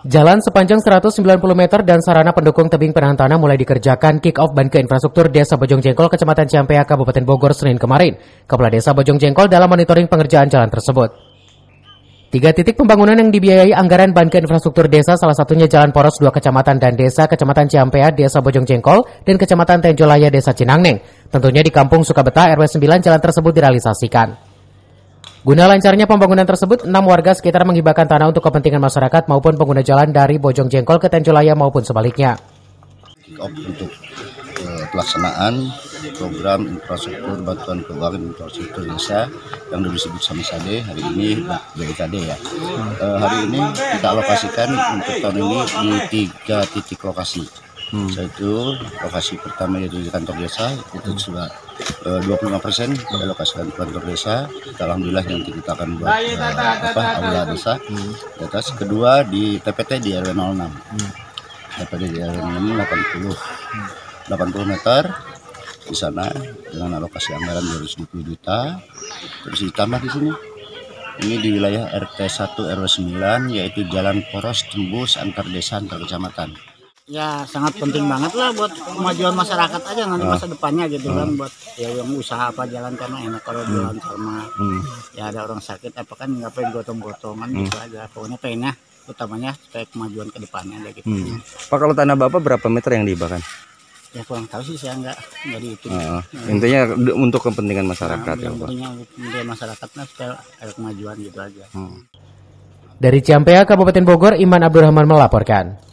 Jalan sepanjang 190 meter dan sarana pendukung tebing penahan tanah mulai dikerjakan kick-off ban ke infrastruktur Desa Bojong Jengkol, Kecamatan Ciampea, Kabupaten Bogor, Senin kemarin. Kepala Desa Bojong Jengkol dalam monitoring pengerjaan jalan tersebut. 3 titik pembangunan yang dibiayai anggaran ban ke infrastruktur desa, salah satunya Jalan Poros 2 Kecamatan dan Desa, Kecamatan Ciampea, Desa Bojong Jengkol, dan Kecamatan Tenjolaya, Desa Cinangneng. Tentunya di Kampung Sukabeta, RW 9, jalan tersebut direalisasikan. Guna lancarnya pembangunan tersebut, 6 warga sekitar menghibahkan tanah untuk kepentingan masyarakat maupun pengguna jalan dari Bojong Jengkol ke Tenjolaya maupun sebaliknya. Untuk pelaksanaan program infrastruktur bantuan keuangan infrastruktur desa yang disebut sama SADE, hari ini BKD ya. Hari ini kita alokasikan untuk tahun ini di 3 titik lokasi. Yaitu lokasi pertama yaitu di kantor desa, itu sudah 25% kita alokasikan di kantor desa. Alhamdulillah nanti kita akan buat aula desa. Di atas kedua di TPT di RW 06. TPT di RW 80 meter di sana dengan alokasi anggaran 220 juta. Terus ditambah di sini. Ini di wilayah RT 1 RW 9 yaitu Jalan Poros tembus antar desa antar kecamatan. Ya sangat penting banget lah buat kemajuan masyarakat aja nanti masa depannya gitu kan, buat ya yang usaha apa jalan karena enak kalau jalan sama ya ada orang sakit apa kan nggak pengen gotong-gotongan gitu aja, pokoknya pengennya utamanya supaya kemajuan ke depannya aja gitu. Pak, kalau tanah Bapak berapa meter yang dibahkan? Ya kurang tahu sih, saya nggak dihitung. Intinya untuk kepentingan masyarakat ya Pak. Intinya kepentingan masyarakatnya supaya ada kemajuan gitu aja. Dari Ciampea, Kabupaten Bogor, Iman Abdurrahman melaporkan.